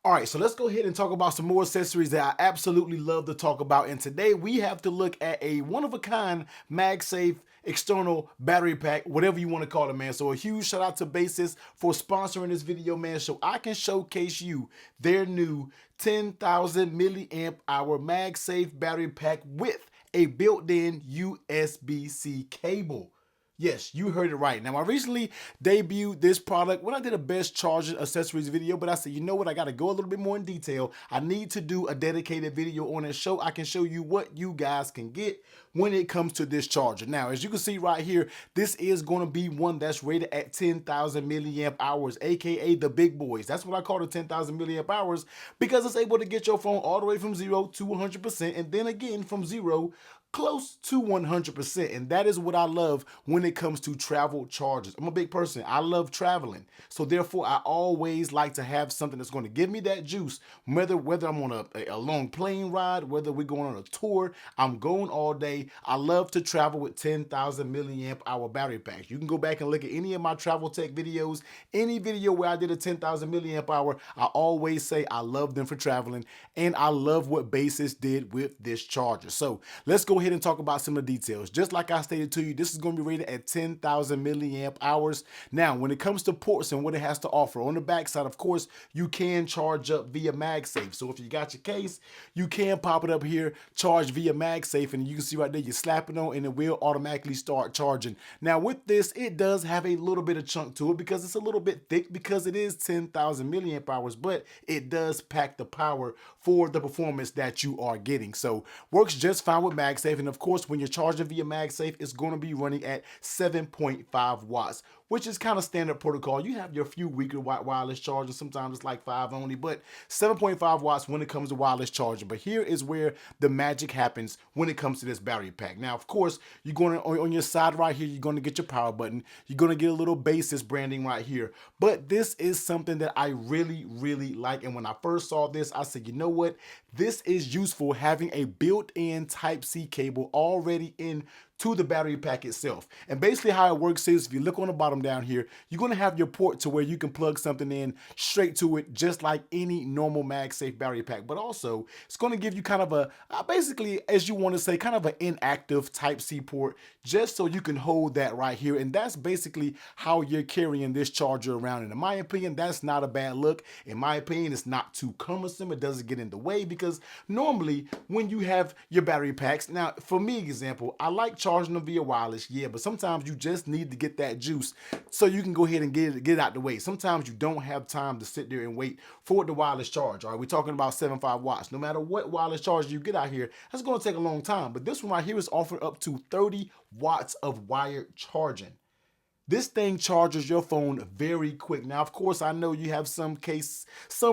All right, so let's go ahead and talk about some more accessories that I absolutely love to talk about. And today we have to look at a one-of-a-kind MagSafe external battery pack, whatever you want to call it, man. So a huge shout out to Baseus for sponsoring this video, man, so I can showcase you their new 10,000 milliamp hour MagSafe battery pack with a built-in USB-C cable. Yes, you heard it right. Now, I recently debuted this product when I did a best charging accessories video, but I said, you know what? I got to go a little bit more in detail. I need to do a dedicated video on it so I can show you what you guys can get when it comes to this charger. Now, as you can see right here, this is going to be one that's rated at 10,000 milliamp hours, aka the big boys. That's what I call the 10,000 milliamp hours because it's able to get your phone all the way from 0 to 100% and then again from 0 close to 100%. And that is what I love when it comes to travel chargers. I'm a big person. I love traveling. So therefore, I always like to have something that's going to give me that juice, whether I'm on a long plane ride, whether we're going on a tour, I'm going all day. I love to travel with 10,000 milliamp hour battery packs. You can go back and look at any of my travel tech videos, any video where I did a 10,000 milliamp hour. I always say I love them for traveling, and I love what Baseus did with this charger. So let's go ahead and talk about some of the details. Just like I stated to you, this is going to be rated at 10,000 milliamp hours. Now, when it comes to ports and what it has to offer, on the back side, of course, you can charge up via MagSafe. So if you got your case, you can pop it up here, charge via MagSafe, and you can see right there, you slap it on and it will automatically start charging. Now, with this, it does have a little bit of chunk to it because it's a little bit thick because it is 10,000 milliamp hours, but it does pack the power for the performance that you are getting. So works just fine with MagSafe. And of course, when you're charging via MagSafe, it's going to be running at 7.5 watts, which is kind of standard protocol. You have your few weaker wireless chargers. Sometimes it's like 5 only, but 7.5 watts when it comes to wireless charging. But here is where the magic happens when it comes to this battery pack. Now, of course, you're going to, on your side right here, you're going to get your power button. You're going to get a little Baseus branding right here. But this is something that I really, really like. And when I first saw this, I said, you know what? This is useful having a built-in Type-C cable already in to the battery pack itself. And basically how it works is if you look on the bottom down here, you're going to have your port to where you can plug something in straight to it, just like any normal MagSafe battery pack. But also it's going to give you kind of a, basically, as you want to say, kind of an inactive Type-C port, just so you can hold that right here. And that's basically how you're carrying this charger around. And in my opinion, that's not a bad look. In my opinion, it's not too cumbersome. It doesn't get in the way because normally when you have your battery packs, now for me, example, I like charging them via wireless, yeah, but sometimes you just need to get that juice so you can go ahead and get it out the way. Sometimes you don't have time to sit there and wait for the wireless charge. All right, we're talking about 7.5 watts. No matter what wireless charger you get out here, that's going to take a long time. But this one right here is offering up to 30 watts of wired charging. This thing charges your phone very quick. Now, of course, I know you have some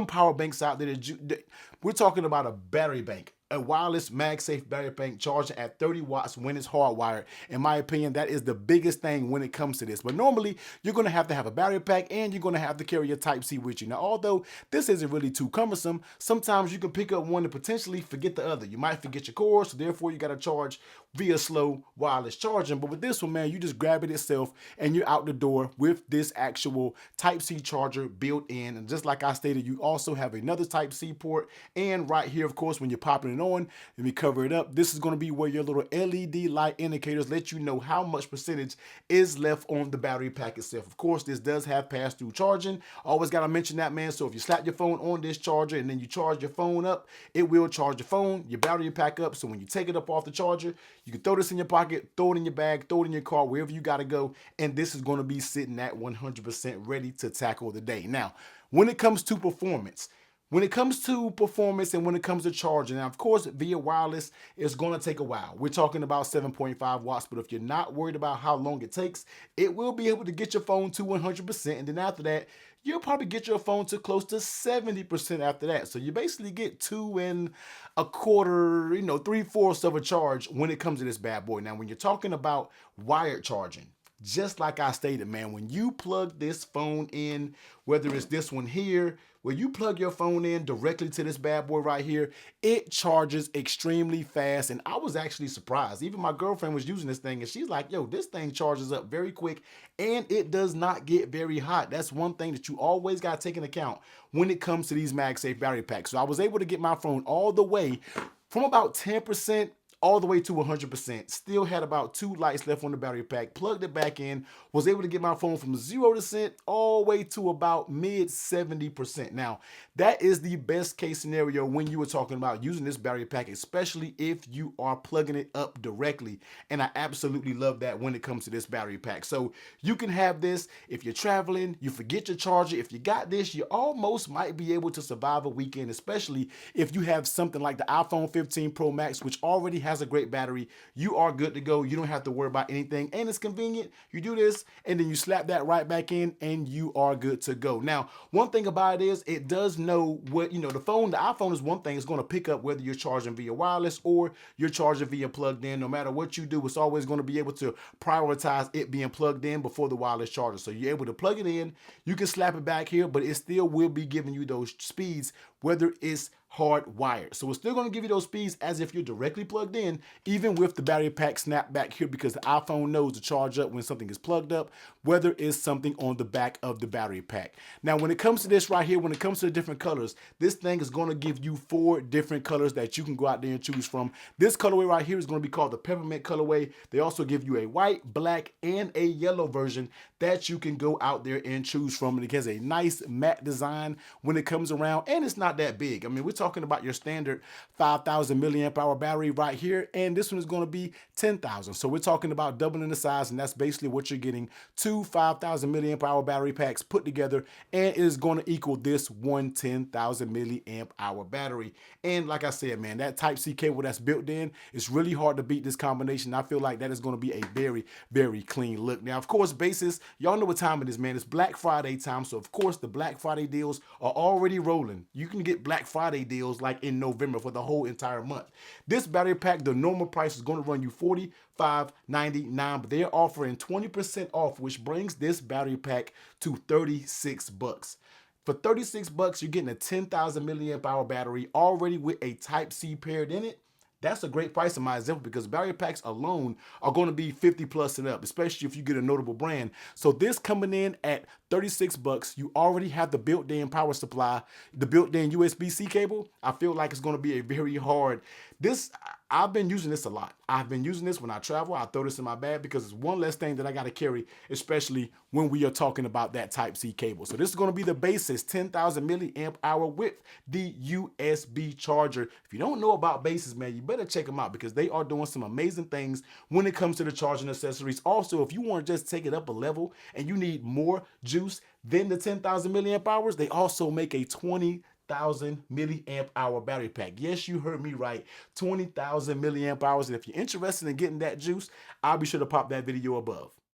power banks out there that we're talking about a battery bank. A wireless MagSafe battery bank charging at 30 watts when it's hardwired. In my opinion, that is the biggest thing when it comes to this. But normally, you're going to have a battery pack and you're going to have to carry your Type-C with you. Now, although this isn't really too cumbersome, sometimes you can pick up one and potentially forget the other. You might forget your cord, so therefore you got to charge via slow wireless charging. But with this one, man, you just grab it itself and you're out the door with this actual Type-C charger built in. And just like I stated, you also have another Type-C port. And right here, of course, when you're popping it on, let me cover it up. This is going to be where your little LED light indicators let you know how much percentage is left on the battery pack itself. Of course, this does have pass-through charging. Always got to mention that, man. So if you slap your phone on this charger and then you charge your phone up, it will charge your phone, your battery pack up. So when you take it up off the charger, you can throw this in your pocket, throw it in your bag, throw it in your car, wherever you got to go. And this is going to be sitting at 100% ready to tackle the day. Now, when it comes to performance, and when it comes to charging, now, of course, via wireless, it's going to take a while. We're talking about 7.5 watts, but if you're not worried about how long it takes, it will be able to get your phone to 100%. And then after that, you'll probably get your phone to close to 70% after that. So you basically get 2 1/4, 3/4 of a charge when it comes to this bad boy. Now, when you're talking about wired charging, just like I stated, man, when you plug this phone in, whether it's this one here, when you plug your phone in directly to this bad boy right here, it charges extremely fast. And I was actually surprised. Even my girlfriend was using this thing and she's like, yo, this thing charges up very quick and it does not get very hot. That's one thing that you always got to take into account when it comes to these MagSafe battery packs. So I was able to get my phone all the way from about 10% all the way to 100%. Still had about 2 lights left on the battery pack. Plugged it back in. Was able to get my phone from 0% all the way to about mid 70%. Now, that is the best case scenario when you were talking about using this battery pack, especially if you are plugging it up directly. And I absolutely love that when it comes to this battery pack. So you can have this if you're traveling, you forget your charger. If you got this, you almost might be able to survive a weekend, especially if you have something like the iPhone 15 Pro Max, which already has a great battery. You are good to go. You don't have to worry about anything, and it's convenient. You do this and then you slap that right back in and you are good to go. Now, one thing about it is it does know what, the iPhone is one thing. It's going to pick up whether you're charging via wireless or you're charging via plugged in. No matter what you do, it's always going to be able to prioritize it being plugged in before the wireless charger. So you're able to plug it in, you can slap it back here, but it still will be giving you those speeds whether it's hardwired. So it's still going to give you those speeds as if you're directly plugged in, even with the battery pack snap back here, because the iPhone knows to charge up when something is plugged up, whether it's something on the back of the battery pack. Now, when it comes to this right here, when it comes to the different colors, this thing is going to give you 4 different colors that you can go out there and choose from. This colorway right here is going to be called the peppermint colorway. They also give you a white, black, and a yellow version that you can go out there and choose from. And it has a nice matte design when it comes around, and it's not that big. I mean, we're talking about your standard 5,000 milliamp hour battery right here, and this one is going to be 10,000. So we're talking about doubling the size, and that's basically what you're getting: 2 5,000 milliamp hour battery packs put together, and it is going to equal this one 10,000 milliamp hour battery. And like I said, man, that Type-C cable that's built in, it's really hard to beat this combination. I feel like that is going to be a very, very clean look. Now, of course, Baseus, y'all know what time it is, man. It's Black Friday time, so of course the Black Friday deals are already rolling. You can get Black Friday deals like in November for the whole entire month. This battery pack, the normal price is going to run you $45.99, but they're offering 20% off, which brings this battery pack to $36. For $36, you're getting a 10,000 milliamp hour battery already with a Type-C paired in it. That's a great price in my example, because battery packs alone are going to be 50 plus and up, especially if you get a notable brand. So this coming in at $36, you already have the built-in power supply, the built-in USB-C cable. I feel like it's going to be a very hard. I've been using this a lot. I've been using this when I travel. I throw this in my bag because it's one less thing that I got to carry, especially when we are talking about that Type-C cable. So this is going to be the Baseus 10,000 milliamp hour with the USB charger. If you don't know about Baseus, man, you better check them out because they are doing some amazing things when it comes to the charging accessories. Also, if you want to just take it up a level and you need more juice than the 10,000 milliamp hours, they also make a 20,000 milliamp hour battery pack. Yes, you heard me right. 20,000 milliamp hours. And if you're interested in getting that juice, I'll be sure to pop that video above.